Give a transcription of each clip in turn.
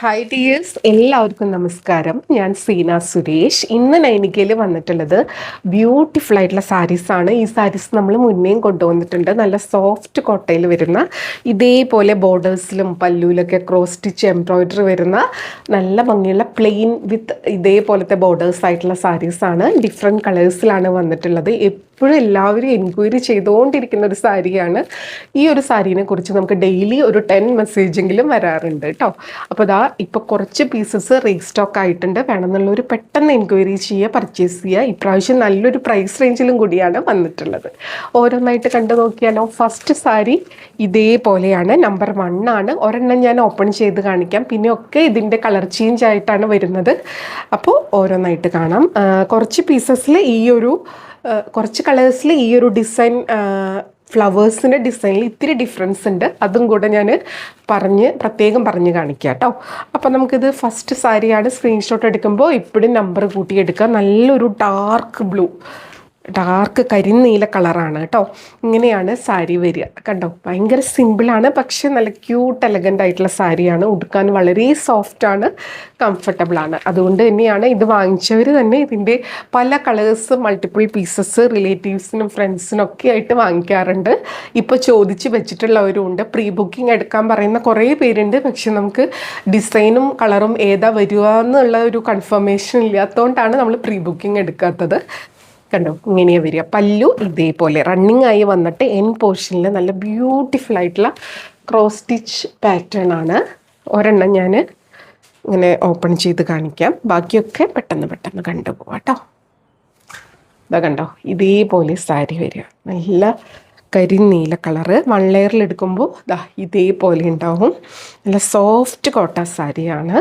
Hi dears, എല്ലാവർക്കും നമസ്കാരം. ഞാൻ സീന സുരേഷ്. ഇന്ന് നൈനികയിൽ വന്നിട്ടുള്ളത് ബ്യൂട്ടിഫുൾ ആയിട്ടുള്ള സാരീസാണ്. ഈ സാരീസ് നമ്മൾ മുന്നേയും കൊണ്ടുവന്നിട്ടുണ്ട്. നല്ല സോഫ്റ്റ് കോട്ടയിൽ വരുന്ന, ഇതേപോലെ ബോർഡേഴ്സിലും പല്ലുവിലൊക്കെ ക്രോസ് സ്റ്റിച്ച് എംബ്രോയിഡറി വരുന്ന നല്ല ഭംഗിയുള്ള പ്ലെയിൻ വിത്ത് ഇതേപോലത്തെ ബോർഡേഴ്സ് ആയിട്ടുള്ള സാരീസാണ്. ഡിഫറെൻറ്റ് കളേഴ്സിലാണ് വന്നിട്ടുള്ളത്. എപ്പോഴും എല്ലാവരും എൻക്വയറി ചെയ്തുകൊണ്ടിരിക്കുന്ന ഒരു സാരിയാണ്. ഈ ഒരു സാരീനെ കുറിച്ച് നമുക്ക് ഡെയിലി ഒരു 10 മെസ്സേജെങ്കിലും വരാറുണ്ട് കേട്ടോ. അപ്പോൾ ഇപ്പോൾ കുറച്ച് പീസസ് റീസ്റ്റോക്ക് ആയിട്ടുണ്ട്. വേണമെന്നുള്ളവർ പെട്ടെന്ന് എൻക്വയറി ചെയ്യുക, പർച്ചേസ് ചെയ്യുക. ഇപ്രാവശ്യം നല്ലൊരു പ്രൈസ് റേഞ്ചിലും കൂടിയാണ് വന്നിട്ടുള്ളത്. ഓരോന്നായിട്ട് കണ്ടു നോക്കിയാലോ. ഫസ്റ്റ് സാരി ഇതേപോലെയാണ്, നമ്പർ 1 ആണ്. ഒരെണ്ണം ഞാൻ ഓപ്പൺ ചെയ്ത് കാണിക്കാം, പിന്നെ ഒക്കെ ഇതിൻ്റെ കളർ ചേഞ്ച് ആയിട്ടാണ് വരുന്നത്. അപ്പോൾ ഓരോന്നായിട്ട് കാണാം. കുറച്ച് പീസസിൽ കുറച്ച് കളേഴ്സിൽ ഈ ഒരു ഡിസൈൻ, ഫ്ലവേഴ്സിൻ്റെ ഡിസൈനിൽ ഇത്തിരി ഡിഫറൻസ് ഉണ്ട്. അതും കൂടെ ഞാൻ പ്രത്യേകം പറഞ്ഞ് കാണിക്കാം കേട്ടോ. അപ്പോൾ നമുക്കിത് ഫസ്റ്റ് സാരിയാണ്. സ്ക്രീൻഷോട്ട് എടുക്കുമ്പോൾ ഇപ്പോഴും നമ്പർ കൂട്ടിയെടുക്കുക. നല്ലൊരു ഡാർക്ക് കരിനീല കളറാണ് കേട്ടോ. ഇങ്ങനെയാണ് സാരി വരിക. കണ്ടോ, ഭയങ്കര സിമ്പിളാണ്, പക്ഷെ നല്ല ക്യൂട്ട് എലഗൻ്റ് ആയിട്ടുള്ള സാരിയാണ്. ഉടുക്കാൻ വളരെ സോഫ്റ്റാണ്, കംഫർട്ടബിളാണ്. അതുകൊണ്ട് തന്നെയാണ് ഇത് വാങ്ങിച്ചവർ തന്നെ ഇതിൻ്റെ പല കളേഴ്സ്, മൾട്ടിപ്പിൾ പീസസ് റിലേറ്റീവ്സിനും ഫ്രണ്ട്സിനും ഒക്കെ ആയിട്ട് വാങ്ങിക്കാറുണ്ട്. ഇപ്പോൾ ചോദിച്ച് വെച്ചിട്ടുള്ളവരും ഉണ്ട്. പ്രീ ബുക്കിംഗ് എടുക്കാൻ പറയുന്ന കുറേ പേരുണ്ട്. പക്ഷെ നമുക്ക് ഡിസൈനും കളറും ഏതാ വരിക എന്നുള്ള ഒരു കൺഫർമേഷൻ ഇല്ലാത്തതുകൊണ്ടാണ് നമ്മൾ പ്രീ ബുക്കിംഗ് എടുക്കാത്തത്. കണ്ടോ, ഇങ്ങനെയാണ് വരിക. പല്ലു ഇതേപോലെ റണ്ണിങ് ആയി വന്നിട്ട് എൻ പോർഷനിൽ നല്ല ബ്യൂട്ടിഫുൾ ആയിട്ടുള്ള ക്രോസ് സ്റ്റിച്ച് പാറ്റേൺ ആണ്. ഒരെണ്ണം ഞാൻ ഇങ്ങനെ ഓപ്പൺ ചെയ്ത് കാണിക്കാം, ബാക്കിയൊക്കെ പെട്ടെന്ന് കണ്ടുപോകാം കേട്ടോ. ഇതാ കണ്ടോ, ഇതേപോലെ സാരി വരിക. നല്ല കരിനീല കളറ്. 1 ലെയറിൽ എടുക്കുമ്പോൾ ഇതേപോലെ ഉണ്ടാവും. നല്ല സോഫ്റ്റ് കോട്ട സാരിയാണ്.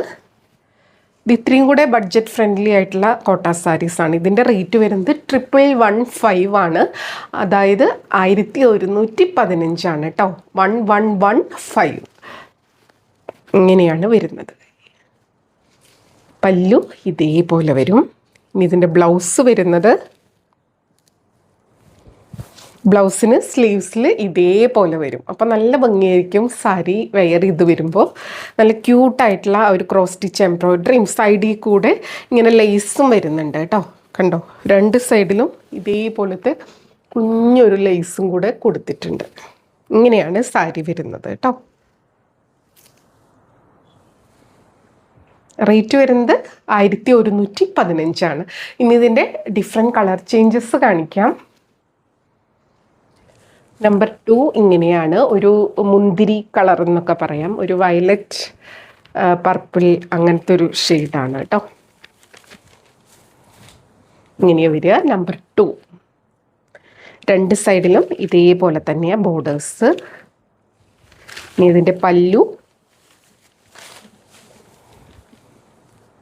ഇത് ഇത്രയും കൂടെ ബഡ്ജറ്റ് ഫ്രണ്ട്ലി ആയിട്ടുള്ള കോട്ട സാരീസാണ്. ഇതിൻ്റെ റേറ്റ് വരുന്നത് 1115 ആണ്. അതായത് 1115 ആണ് കേട്ടോ. 1115 ഇങ്ങനെയാണ് വരുന്നത്. പല്ലു ഇതേപോലെ വരും. ഇനി ഇതിൻ്റെ ബ്ലൗസ് വരുന്നത്, ബ്ലൗസിന് സ്ലീവ്സിൽ ഇതേപോലെ വരും. അപ്പോൾ നല്ല ഭംഗിയായിരിക്കും സാരി വെയർ ചെയ്ത് വരുമ്പോൾ. നല്ല ക്യൂട്ടായിട്ടുള്ള ഒരു ക്രോസ് സ്റ്റിച്ച് എംബ്രോയിഡറിയും സൈഡിൽ കൂടെ ഇങ്ങനെ ലേസും വരുന്നുണ്ട് കേട്ടോ. കണ്ടോ, 2 സൈഡിലും ഇതേപോലത്തെ കുഞ്ഞൊരു ലേസും കൂടെ കൊടുത്തിട്ടുണ്ട്. ഇങ്ങനെയാണ് സാരി വരുന്നത് കേട്ടോ. റേറ്റ് വരുന്നത് 1115 ആണ്. ഇനി ഇതിൻ്റെ ഡിഫറെൻറ്റ് കളർ ചേഞ്ചസ് കാണിക്കാം. നമ്പർ 2 ഇങ്ങനെയാണ്. ഒരു മുന്തിരി കളർ എന്നൊക്കെ പറയാം, ഒരു വയലറ്റ് പർപ്പിൾ അങ്ങനത്തെ ഒരു ഷെയ്ഡാണ് കേട്ടോ. ഇങ്ങനെയാണ് വരിക. നമ്പർ 2 2 സൈഡിലും ഇതേപോലെ തന്നെയാണ് ബോർഡേഴ്സ്. ഇനി ഇതിൻ്റെ പല്ലു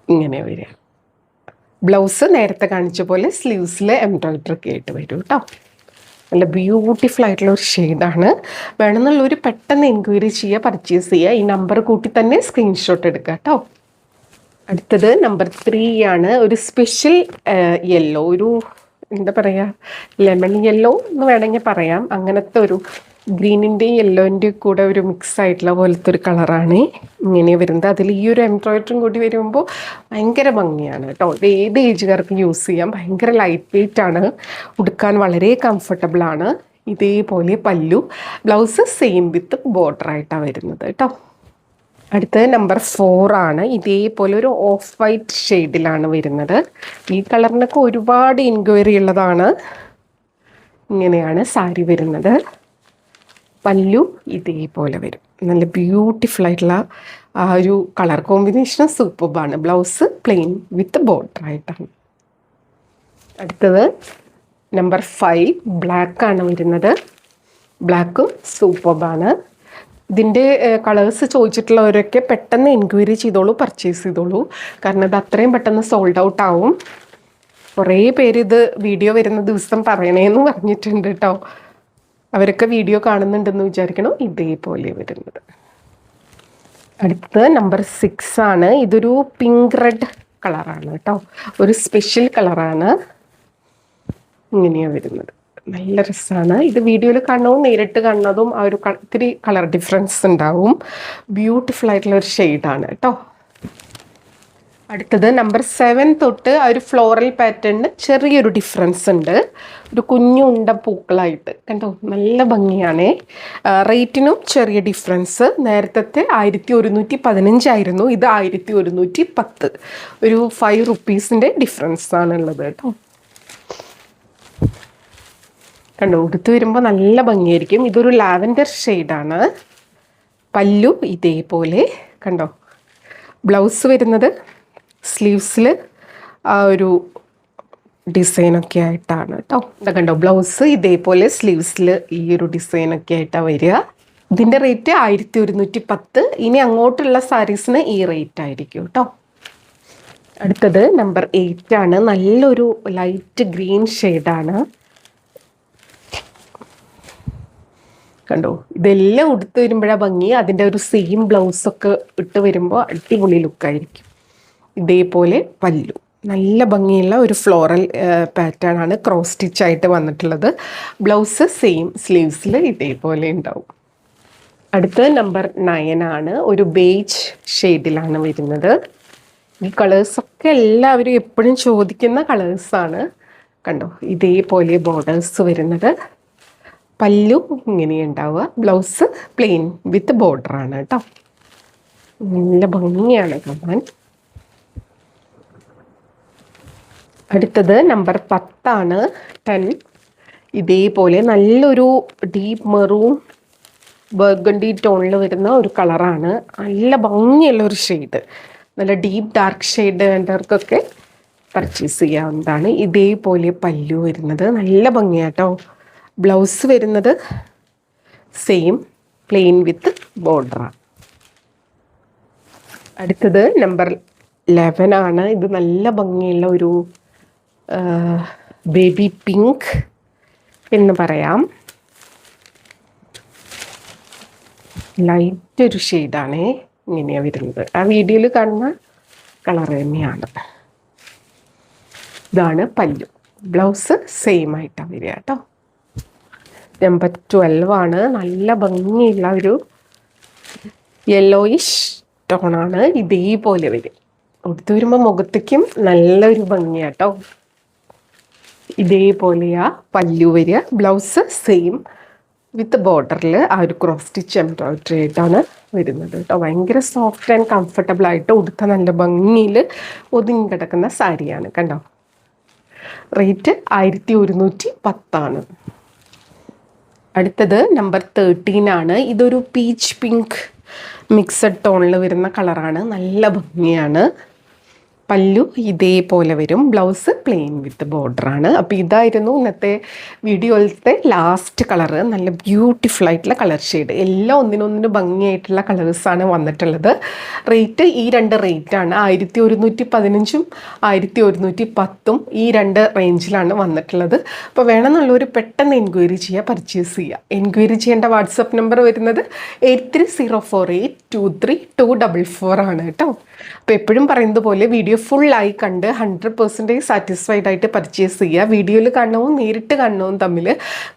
ഇങ്ങനെ വരിക. ബ്ലൗസ് നേരത്തെ കാണിച്ച പോലെ സ്ലീവ്സിൽ എംബ്രോയിഡറി ഒക്കെ ആയിട്ട് വരും കേട്ടോ. നല്ല ബ്യൂട്ടിഫുൾ ആയിട്ടുള്ള ഒരു ഷെയ്ഡാണ്. വേണമെന്നുള്ളവർ പെട്ടെന്ന് എൻക്വയറി ചെയ്യുക, പർച്ചേസ് ചെയ്യുക. ഈ നമ്പർ കൂട്ടി തന്നെ സ്ക്രീൻഷോട്ട് എടുക്കുക കേട്ടോ. അടുത്തത് നമ്പർ 3 ആണ്. ഒരു സ്പെഷ്യൽ യെല്ലോ, ഒരു എന്താ പറയുക, ലെമൺ യെല്ലോ എന്ന് വേണമെങ്കിൽ പറയാം. അങ്ങനത്തെ ഒരു ഗ്രീനിൻ്റെയും യെല്ലോൻ്റെയും കൂടെ ഒരു മിക്സ് ആയിട്ടുള്ള പോലത്തെ ഒരു കളറാണ് ഇങ്ങനെ വരുന്നത്. അതിൽ ഈ ഒരു എംബ്രോയിഡറിയും കൂടി വരുമ്പോൾ ഭയങ്കര ഭംഗിയാണ് കേട്ടോ. ഇത് ഏത് ഏജുകാർക്ക് യൂസ് ചെയ്യാം. ഭയങ്കര ലൈറ്റ് വെയ്റ്റ് ആണ്, ഉടുക്കാൻ വളരെ കംഫർട്ടബിളാണ്. ഇതേപോലെ പല്ലു, ബ്ലൗസ് സെയിം വിത്ത് ബോർഡർ ആയിട്ടാണ് വരുന്നത് കേട്ടോ. അടുത്തത് നമ്പർ 4 ആണ്. ഇതേപോലെ ഒരു ഓഫ് വൈറ്റ് ഷെയ്ഡിലാണ് വരുന്നത്. ഈ കളറിനൊക്കെ ഒരുപാട് എൻക്വയറി ഉള്ളതാണ്. ഇങ്ങനെയാണ് സാരി വരുന്നത്. പല്ലു ഇതേപോലെ വരും. നല്ല ബ്യൂട്ടിഫുൾ ആയിട്ടുള്ള ആ ഒരു കളർ കോമ്പിനേഷൻ സൂപ്പർബാണ്. ബ്ലൗസ് പ്ലെയിൻ വിത്ത് ബോർഡർ ആയിട്ടാണ്. അടുത്തത് നമ്പർ 5 ബ്ലാക്ക് ആണ് വരുന്നത്. ബ്ലാക്കും സൂപ്പർബാണ്. ഇതിൻ്റെ കളേഴ്സ് ചോദിച്ചിട്ടുള്ളവരൊക്കെ പെട്ടെന്ന് എൻക്വയറി ചെയ്തോളൂ, പർച്ചേസ് ചെയ്തോളൂ. കാരണം ഇത് അത്രയും പെട്ടെന്ന് സോൾഡ് ഔട്ട് ആവും. കുറേ പേര് ഇത് വീഡിയോ വരുന്ന ദിവസം പറയണേന്ന് പറഞ്ഞിട്ടുണ്ട് കേട്ടോ. അവരൊക്കെ വീഡിയോ കാണുന്നുണ്ടെന്ന് വിചാരിക്കണം. ഇതേപോലെ വരുന്നത്. അടുത്തത് നമ്പർ 6 ആണ്. ഇതൊരു പിങ്ക് റെഡ് കളറാണ് കേട്ടോ. ഒരു സ്പെഷ്യൽ കളറാണ്. ഇങ്ങനെയാണ് വരുന്നത്. നല്ല രസമാണ്. ഇത് വീഡിയോയിൽ കാണുന്നതും നേരിട്ട് കാണുന്നതും ആ ഒരു ഇത്തിരി കളർ ഡിഫറൻസ് ഉണ്ടാവും. ബ്യൂട്ടിഫുൾ ആയിട്ടുള്ള ഒരു ഷെയ്ഡാണ് കേട്ടോ. അടുത്തത് നമ്പർ 7 തൊട്ട് ആ ഒരു ഫ്ലോറൽ പാറ്റേണിന് ചെറിയൊരു ഡിഫറൻസ് ഉണ്ട്. ഒരു കുഞ്ഞു ഉണ്ട പൂക്കളായിട്ട് കണ്ടോ, നല്ല ഭംഗിയാണേ. റേറ്റിനും ചെറിയ ഡിഫറൻസ്. നേരത്തെ 1115 ആയിരുന്നു, ഇത് 1110. ഒരു 5 റുപ്പീസിൻ്റെ ഡിഫറൻസ് ആണുള്ളത് കേട്ടോ. കണ്ടോ, ഉടുത്ത് വരുമ്പോൾ നല്ല ഭംഗിയായിരിക്കും. ഇതൊരു ലാവൻഡർ ഷെയ്ഡാണ്. പല്ലു ഇതേപോലെ കണ്ടോ. ബ്ലൗസ് വരുന്നത് സ്ലീവ്സിൽ ആ ഒരു ഡിസൈനൊക്കെ ആയിട്ടാണ് കേട്ടോ. കണ്ടോ, ബ്ലൗസ് ഇതേപോലെ സ്ലീവ്സിൽ ഈ ഒരു ഡിസൈനൊക്കെ ആയിട്ടാണ് വരിക. ഇതിൻ്റെ റേറ്റ് 1110. ഇനി അങ്ങോട്ടുള്ള സാരീസിന് ഈ റേറ്റ് ആയിരിക്കും കേട്ടോ. അടുത്തത് നമ്പർ 8 ആണ്. നല്ലൊരു ലൈറ്റ് ഗ്രീൻ ഷെയ്ഡാണ്. കണ്ടോ, ഇതെല്ലാം ഉടുത്ത് വരുമ്പോഴാണ് ഭംഗി. അതിൻ്റെ ഒരു സെയിം ബ്ലൗസൊക്കെ ഇട്ട് വരുമ്പോൾ അടിപൊളി ലുക്കായിരിക്കും. ഇതേപോലെ പല്ലു നല്ല ഭംഗിയുള്ള ഒരു ഫ്ലോറൽ പാറ്റേൺ ആണ് ക്രോസ് സ്റ്റിച്ച് ആയിട്ട് വന്നിട്ടുള്ളത്. ബ്ലൗസ് സെയിം സ്ലീവ്സിൽ ഇതേപോലെ ഉണ്ടാവും. അടുത്ത നമ്പർ 9 ആണ്. ഒരു ബേജ് ഷെയ്ഡിലാണ് വരുന്നത്. ഈ കളേഴ്സൊക്കെ എല്ലാവരും എപ്പോഴും ചോദിക്കുന്ന കളേഴ്സാണ്. കണ്ടോ, ഇതേപോലെ ബോർഡേഴ്സ് വരുന്നത്. പല്ലു ഇങ്ങനെ ഉണ്ടാവുക. ബ്ലൗസ് പ്ലെയിൻ വിത്ത് ബോർഡറാണ് കേട്ടോ. നല്ല ഭംഗിയാണ് കാണാൻ. അടുത്തത് നമ്പർ 10 ആണ്. 10 ഇതേപോലെ നല്ലൊരു ഡീപ്പ് മെറൂൺ ബർഗണ്ടി ടോണിൽ വരുന്ന ഒരു കളറാണ്. നല്ല ഭംഗിയുള്ള ഒരു ഷെയ്ഡ്. നല്ല ഡീപ്പ് ഡാർക്ക് ഷെയ്ഡ് വേണ്ടവർക്കൊക്കെ പർച്ചേസ് ചെയ്യാവുന്നതാണ്. ഇതേപോലെ പല്ലു വരുന്നത് നല്ല ഭംഗിയാട്ടോ. ബ്ലൗസ് വരുന്നത് സെയിം പ്ലെയിൻ വിത്ത് ബോർഡറാണ്. അടുത്തത് നമ്പർ 11 ആണ്. ഇത് നല്ല ഭംഗിയുള്ള ഒരു ബേബി പിങ്ക് എന്ന് പറയാം. ലൈറ്റ് ഒരു ഷെയ്ഡാണ് ഇങ്ങനെയാണ് വരുന്നത്. ആ വീഡിയോയിൽ കാണുന്ന കളർ തന്നെയാണ്. ഇതാണ് പല്ലു. ബ്ലൗസ് സെയിം ആയിട്ടാണ് വരിക കേട്ടോ. നമ്പർ 12 ആണ്. നല്ല ഭംഗിയുള്ള ഒരു യെല്ലോയിഷ് ടോണാണ്. ഇതേപോലെ വരും. ഉടുത്ത് വരുമ്പോൾ മുഖത്തേക്കും നല്ലൊരു ഭംഗിയാട്ടോ. ഇതേപോലെയാ പല്ലു വരിക. ബ്ലൗസ് സെയിം വിത്ത് ബോർഡറിൽ ആ ഒരു ക്രോസ് സ്റ്റിച്ച് എംബ്രോയിഡറി ആയിട്ടാണ് വരുന്നത് കേട്ടോ. ഭയങ്കര സോഫ്റ്റ് ആൻഡ് കംഫർട്ടബിൾ ആയിട്ട് ഉടുത്ത നല്ല ഭംഗിയിൽ ഒതുങ്ങി കിടക്കുന്ന സാരിയാണ്. കണ്ടോ, റേറ്റ് 1110 ആണ്. അടുത്തത് നമ്പർ 13 ആണ്. ഇതൊരു പീച്ച് പിങ്ക് മിക്സഡ് ടോണിൽ വരുന്ന കളറാണ്. നല്ല ഭംഗിയാണ്. പല്ലു ഇതേപോലെ വരും. ബ്ലൗസ് പ്ലെയിൻ വിത്ത് ബോർഡറാണ്. അപ്പോൾ ഇതായിരുന്നു ഇന്നത്തെ വീഡിയോയിലത്തെ ലാസ്റ്റ് കളറ്. നല്ല ബ്യൂട്ടിഫുൾ ആയിട്ടുള്ള കളർ ഷെയ്ഡ്. എല്ലാം ഒന്നിനൊന്നിന് ഭംഗിയായിട്ടുള്ള കളേഴ്സാണ് വന്നിട്ടുള്ളത്. റേറ്റ് ഈ 2 റേറ്റാണ്. 1115ഉം 1110ഉം ഈ 2 റേഞ്ചിലാണ് വന്നിട്ടുള്ളത്. അപ്പോൾ വേണമെന്നുള്ളവർ പെട്ടെന്ന് എൻക്വയറി ചെയ്യുക, പർച്ചേസ് ചെയ്യുക. എൻക്വയറി ചെയ്യേണ്ട വാട്സപ്പ് നമ്പർ വരുന്നത് 8304823244 ആണ് കേട്ടോ. അപ്പോൾ എപ്പോഴും പറയുന്നത് പോലെ വീഡിയോ ഫുള്ളായി കണ്ട് 100% സാറ്റിസ്ഫൈഡ് ആയിട്ട് പർച്ചേസ് ചെയ്യുക. വീഡിയോയിൽ കാണണവും നേരിട്ട് കാണണവും തമ്മിൽ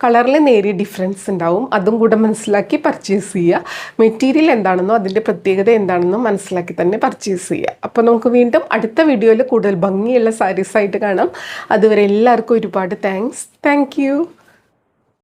കളറിൽ നേരിയ ഡിഫറൻസ് ഉണ്ടാവും. അതും കൂടെ മനസ്സിലാക്കി പർച്ചേസ് ചെയ്യുക. മെറ്റീരിയൽ എന്താണെന്നോ അതിൻ്റെ പ്രത്യേകത എന്താണെന്നോ മനസ്സിലാക്കി തന്നെ പർച്ചേസ് ചെയ്യുക. അപ്പോൾ നമുക്ക് വീണ്ടും അടുത്ത വീഡിയോയിൽ കൂടുതൽ ഭംഗിയുള്ള സാരീസായിട്ട് കാണാം. അതുവരെ എല്ലാവർക്കും ഒരുപാട് താങ്ക്സ്. Thank you.